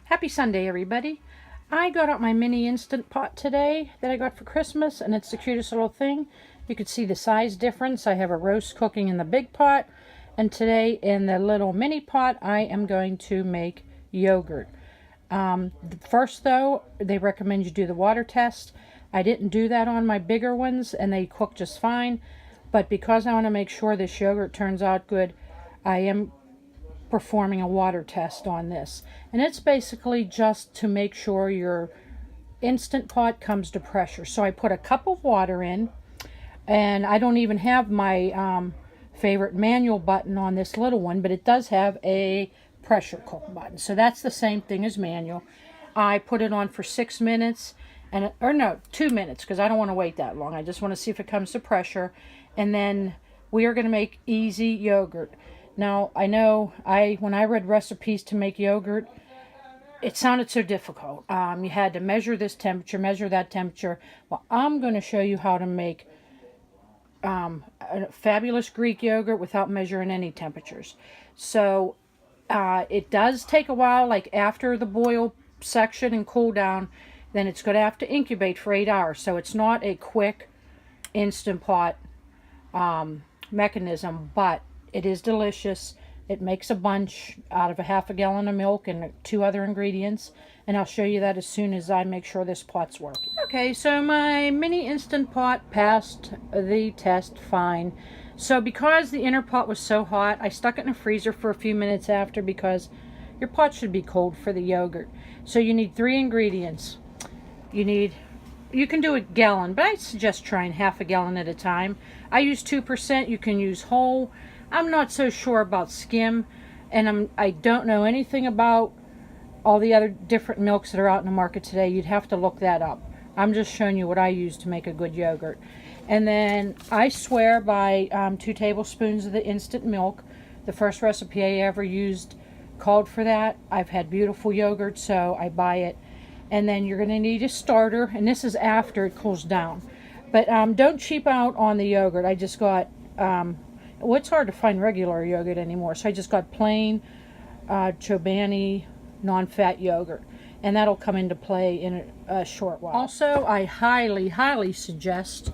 Happy Sunday, everybody. I got out my mini Instant Pot today that I got for Christmas, and it's the cutest little thing. You can see the size difference. I have a roast cooking in the big pot, and today in the little mini pot, I am going to make yogurt. First, though, they recommend you do the water test. I didn't do that on my bigger ones, and they cook just fine. But because I want to make sure this yogurt turns out good, I am performing a water test on this, and it's basically just to make sure your Instant Pot comes to pressure. So I put a cup of water in, and I don't even have my favorite manual button on this little one, but it does have a pressure cook button, so that's the same thing as manual. I put it on for 6 minutes, and or no, 2 minutes, because I don't want to wait that long. I just want to see if it comes to pressure, and then we are going to make easy yogurt. Now, I know when I read recipes to make yogurt, it sounded so difficult. You had to measure this temperature, measure that temperature. Well, I'm going to show you how to make a fabulous Greek yogurt without measuring any temperatures. So it does take a while, like after the boil section and cool down, then it's going to have to incubate for 8 hours. So it's not a quick Instant Pot mechanism, but it is delicious. It makes a bunch out of a half a gallon of milk and 2 other ingredients. And I'll show you that as soon as I make sure this pot's working. Okay, so my mini Instant Pot passed the test fine. So because the inner pot was so hot, I stuck it in the freezer for a few minutes after, because your pot should be cold for the yogurt. So you need 3 ingredients. You can do a gallon, but I suggest trying half a gallon at a time. I use 2%. You can use whole. I'm not so sure about skim, and I don't know anything about all the other different milks that are out in the market today. You'd have to look that up. I'm just showing you what I use to make a good yogurt. And then I swear by 2 tablespoons of the instant milk. The first recipe I ever used called for that. I've had beautiful yogurt, so I buy it. And then you're going to need a starter, and this is after it cools down. But don't cheap out on the yogurt. I just got... well, it's hard to find regular yogurt anymore, so I just got plain Chobani non-fat yogurt, and that'll come into play in a short while. Also, I highly, highly suggest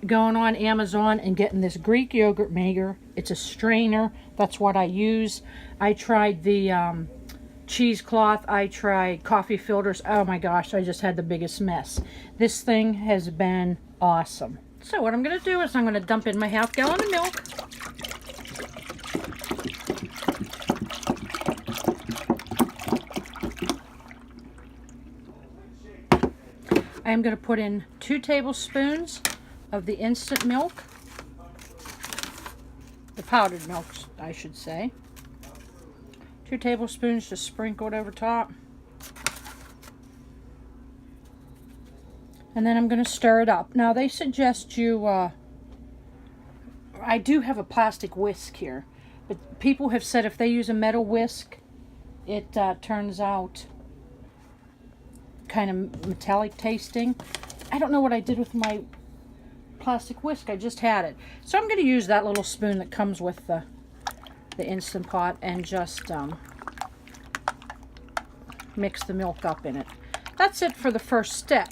going on Amazon and getting this Greek yogurt maker. It's a strainer. That's what I use. I tried the cheesecloth. I tried coffee filters. Oh my gosh, I just had the biggest mess. This thing has been awesome. So what I'm going to do is I'm going to dump in my half gallon of milk. I am going to put in 2 tablespoons of the instant milk. The powdered milk, I should say. 2 tablespoons just sprinkled over top. And then I'm going to stir it up. Now they suggest you, I do have a plastic whisk here, but people have said if they use a metal whisk, it turns out kind of metallic tasting. I don't know what I did with my plastic whisk. I just had it. So I'm going to use that little spoon that comes with the Instant Pot and just mix the milk up in it. That's it for the first step.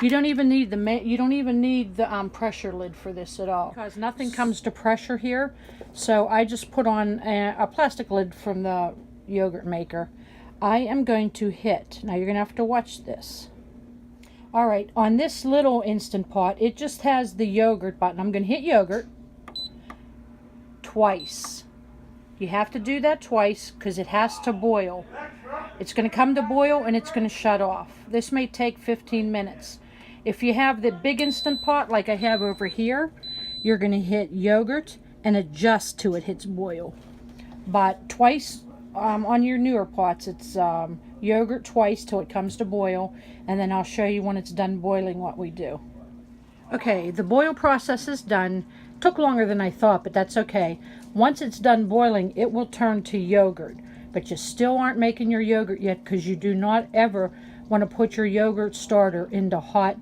You don't even need the pressure lid for this at all, because nothing comes to pressure here. So I just put on a plastic lid from the yogurt maker. I am going to hit. Now you're going to have to watch this. All right, on this little Instant Pot, it just has the yogurt button. I'm going to hit yogurt twice. You have to do that twice because it has to boil. It's going to come to boil and it's going to shut off. This may take 15 minutes. If you have the big Instant Pot like I have over here, you're going to hit yogurt and adjust till it hits boil. But twice on your newer pots, it's yogurt twice till it comes to boil, and then I'll show you when it's done boiling what we do. Okay, the boil process is done. Took longer than I thought, but that's okay. Once it's done boiling, it will turn to yogurt. But you still aren't making your yogurt yet, because you do not ever want to put your yogurt starter into hot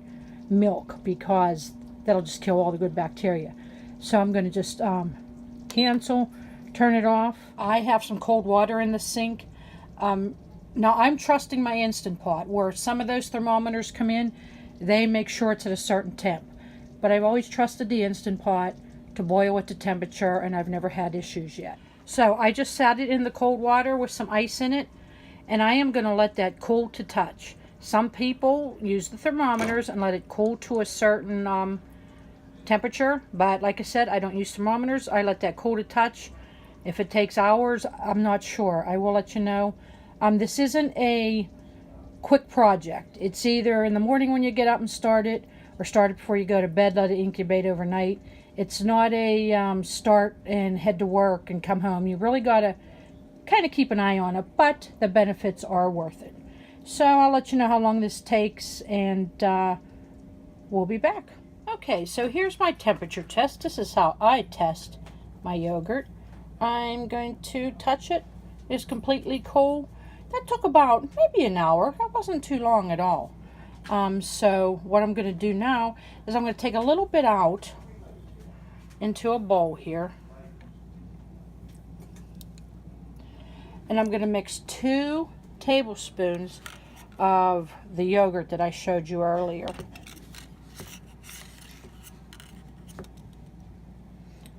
milk, because that'll just kill all the good bacteria. So I'm going to just cancel, turn it off. I have some cold water in the sink. Now I'm trusting my Instant Pot, where some of those thermometers come in, they make sure it's at a certain temp. But I've always trusted the Instant Pot to boil at the temperature, and I've never had issues yet. So I just sat it in the cold water with some ice in it, and I am going to let that cool to touch. Some people use the thermometers and let it cool to a certain temperature, but like I said, I don't use thermometers. I let that cool to touch. If it takes hours, I'm not sure. I will let you know. This isn't a quick project. It's either in the morning when you get up and start it, or start it before you go to bed, let it incubate overnight. It's not a start and head to work and come home. You really got to kind of keep an eye on it, but the benefits are worth it. So I'll let you know how long this takes, and we'll be back. Okay, so here's my temperature test. This is how I test my yogurt. I'm going to touch it. It's completely cold. That took about maybe an hour. That wasn't too long at all. So what I'm going to do now is I'm going to take a little bit out into a bowl here. And I'm going to mix 2 tablespoons of the yogurt that I showed you earlier.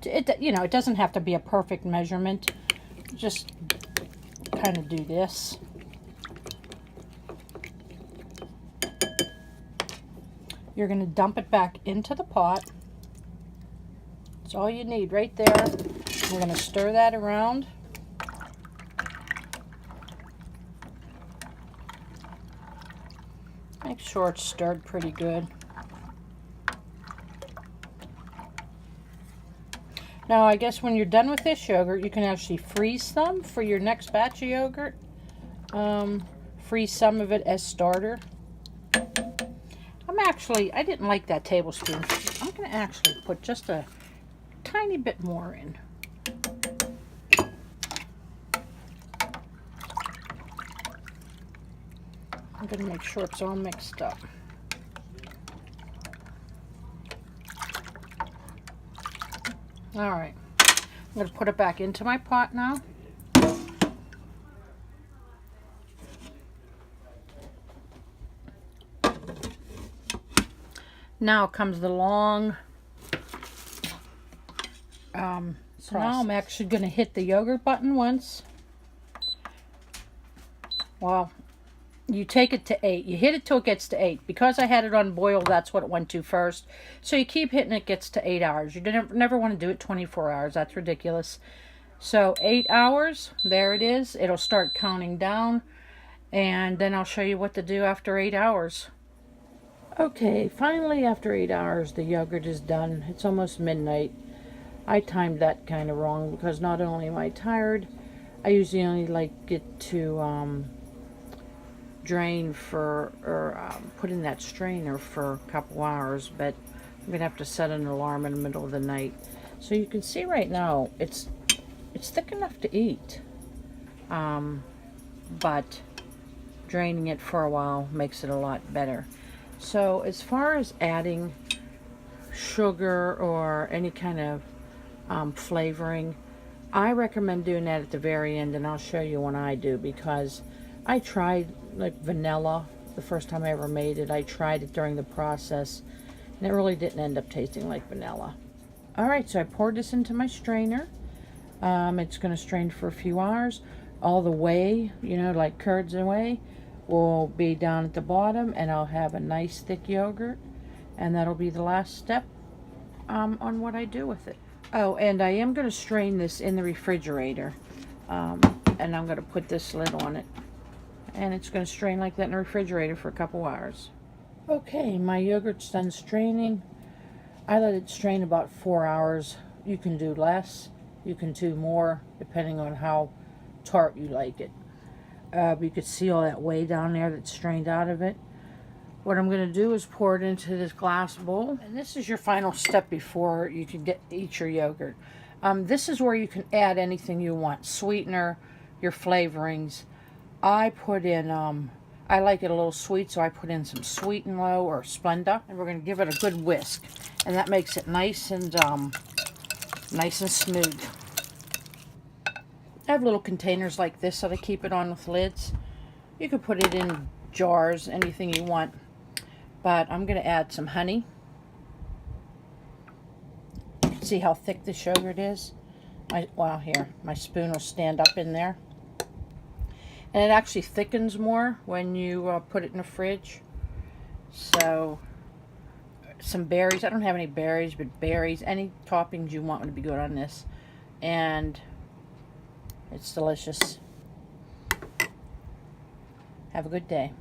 It doesn't have to be a perfect measurement. Just kind of do this. You're going to dump it back into the pot. That's all you need right there. We're going to stir that around. Make sure it's stirred pretty good. Now, I guess when you're done with this yogurt, you can actually freeze some for your next batch of yogurt. Freeze some of it as starter. I didn't like that tablespoon. I'm going to actually put just a tiny bit more in. I'm going to make sure it's all mixed up. All right, I'm going to put it back into my pot now. Now comes the long so now I'm actually going to hit the yogurt button once. Well, you take it to 8. You hit it till it gets to 8. Because I had it on boil, that's what it went to first. So you keep hitting it, gets to 8 hours. You never want to do it 24 hours. That's ridiculous. So 8 hours, there it is. It'll start counting down. And then I'll show you what to do after 8 hours. Okay, finally after 8 hours, the yogurt is done. It's almost midnight. I timed that kind of wrong because not only am I tired, I usually only like it to drain put in that strainer for a couple hours, but I'm gonna have to set an alarm in the middle of the night. So you can see right now it's thick enough to eat, but draining it for a while makes it a lot better. So as far as adding sugar or any kind of flavoring, I recommend doing that at the very end, and I'll show you when I do, because I tried like vanilla the first time I ever made it. I tried it during the process, and it really didn't end up tasting like vanilla. Alright, so I poured this into my strainer. It's going to strain for a few hours. All the whey, like curds and whey, will be down at the bottom, and I'll have a nice thick yogurt, and that'll be the last step on what I do with it. Oh, and I am going to strain this in the refrigerator, and I'm going to put this lid on it, and it's going to strain like that in the refrigerator for a couple hours. Okay, my yogurt's done straining. I let it strain about 4 hours. You can do less, you can do more, depending on how tart you like it. You could see all that whey down there that's strained out of it. What I'm going to do is pour it into this glass bowl. And this is your final step before you can eat your yogurt. This is where you can add anything you want. Sweetener, your flavorings. I put in, I like it a little sweet, so I put in some Sweet and Low or Splenda. And we're going to give it a good whisk. And that makes it nice and smooth. I have little containers like this that I keep it on with lids. You could put it in jars, anything you want. But I'm going to add some honey. You can see how thick this yogurt is. Well, here, my spoon will stand up in there. And it actually thickens more when you put it in the fridge. So, some berries. I don't have any berries, but berries. Any toppings you want would be good on this. And it's delicious. Have a good day.